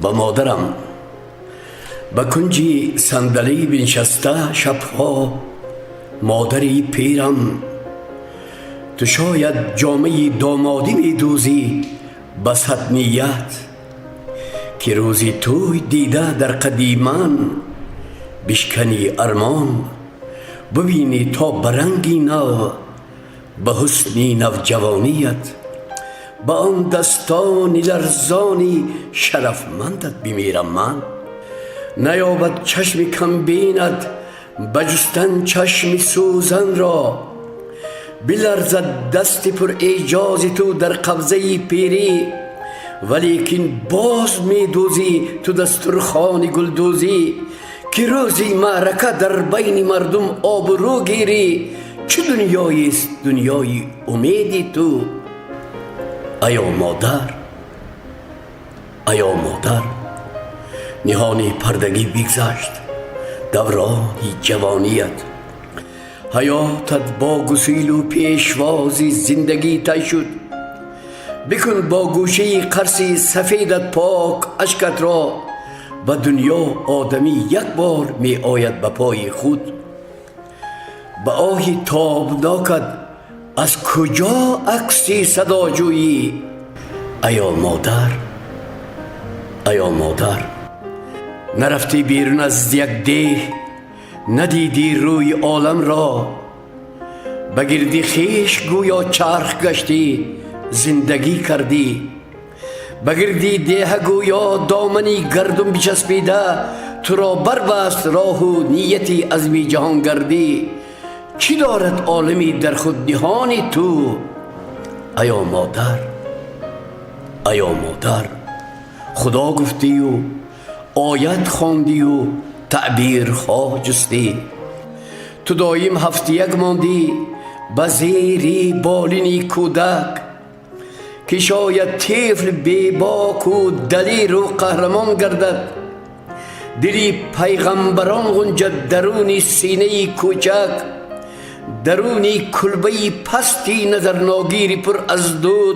به مادرم به کنجی صندلی بنشسته شبها مادری پیرم، تو شاید جامه دامادی میدوزی به صد نیت، که روزی توی دیده در قدیمان بشکنی ارمان، ببینی تا برنگی نو به حسنی نوجوانیت، به آن دستان لرزانی شرفمندت بمیرم من. نیابد چشم کم بیند به جستن چشم سوزن را، بلرزد دست پر اعجاز تو در قبضه پیری، ولیکن باز می دوزی تو دسترخوان گلدوزی، که روزی معرکه در بین مردم آبرو گیری. چه دنیایی است دنیای امیدی تو؟ ایا مادر، ایا مادر، نهانی پردگی بگذشت دورانی جوانیت، حیاتت با گسیل و پیشوازی زندگی طی شد. بکن با گوشه قرصی سفیدت پاک اشکت را، به دنیا آدمی یک بار می آید به پای خود. به آهی تابناکت از کجا عکسی صدا جویی؟ ایا مادر، ایا مادر، نرفتی بیرون از یک ده، ندیدی روی عالم را، بگردی خیش گویا چرخ گشتی زندگی کردی، بگردی ده گویا دامنی گردم بچسبیده، تو را بربست راه و نیتی عزمی جهان گردی. چی دارد عالمی در خود نهانی تو؟ ایا مادر، ایا مادر، خدا گفتی و آیت خواندی و تعبیرها جستی، تو دایم هفت یک ماندی به زیر بالینی کودک، که شاید طفل بیباک و دلیر و قهرمان گردد. دلی پیغمبران غنجد درونی سینه کوچک، درونی کلبه پستی نظر ناگیری پر از دود،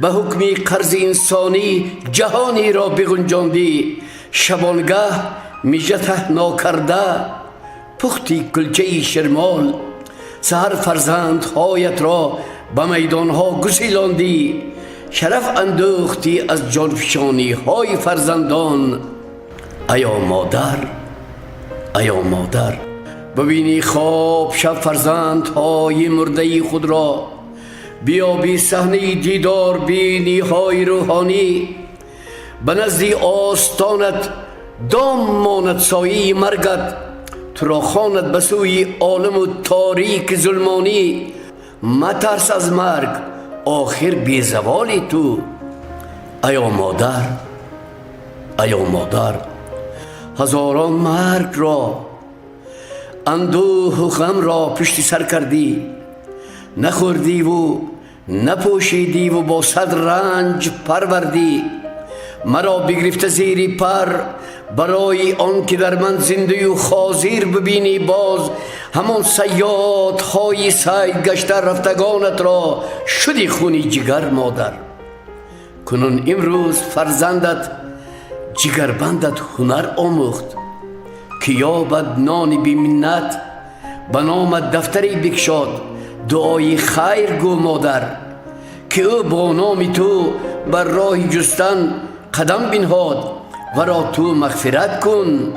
به حکم قرض انسانی جهانی را بگنجاندی. شبانگه میجه تهنا کرده پختی کلچه شرمال، سهر فرزندهایت را به میدانها گسیلاندی، شرف اندوختی از جانفشانی های فرزندان. ایا مادر، ایا مادر، ببینی خواب شب فرزندهای مرده خود را، بیابی صحنه دیدار بینی های روحانی، به نزد آستانت دام ماند سایه مرگت، تو را خواند به سوی عالم و تاریک ظلمانی. مترس از مرگ، آخر بی زوالی تو. ایا مادر، ایا مادر، هزاران مرگ را، اندوه و غم را پشت سر کردی، نخوردی و نپوشیدی و با صد رنج پروردی. مرا بگرفته زیر پر برای آن که در من زنده و حاضر ببینی باز، همان صیادهای سیر گشته رفتگانت را شدی خونی جگر مادر. کنون امروز فرزندت جگربندت هنر آموخت، که یابد نان بی منت به نام دفتری بکشاد. دعای خیر گو مادر، که او با نام تو بر راه جستن قدم بنهاد، و را تو مغفرت کن،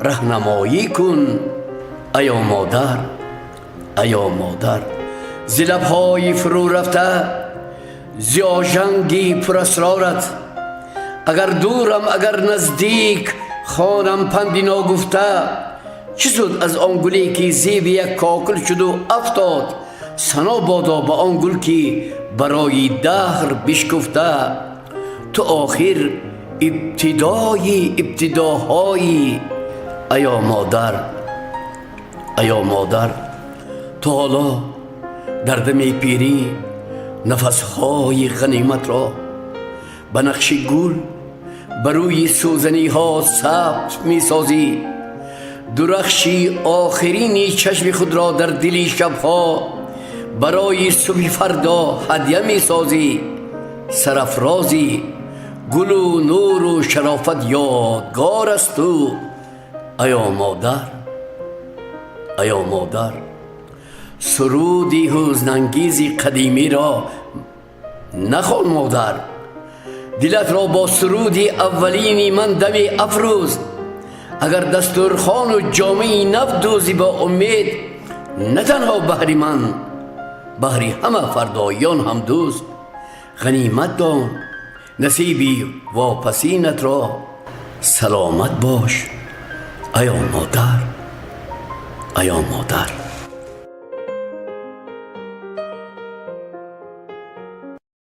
رهنمایی کن. ایا مادر، ایا مادر، ز لبهای فرو رفته ز آژنگی پر اسرارت، اگر دورم اگر نزدیک خوانم پندی ناگفته. چه شد از آن گلی که زیب یک کاکل شد و افتاد، ثنا بادا به آن گل که برای دهر بشکفته. تو آخر ابتدای ابتداهایی. ایا مادر، ایا مادر، تو حالا در دم پیری نفسهای غنیمت را به نقش گل بروی سوزنی ها ثبت می سازی. درخشی آخرین چشم خود را در دل شبها برای صبح فردا هدیه می سازی. سرافرازی گل و نور و شرافت یادگار است تو. ایا مادر، ایا مادر، سرودی حزن‌انگیزی قدیمی را نخوان مادر. دلت را با سرودی اولینی من دمی افروز. اگر دسترخوان و جامعی نو دوزی با امید، نه تنها بهری من، بهری همه فردایان هم دوز. غنیمت دان نصیبی واپسینت را، سلامت باش ایا مادر، ایا مادر.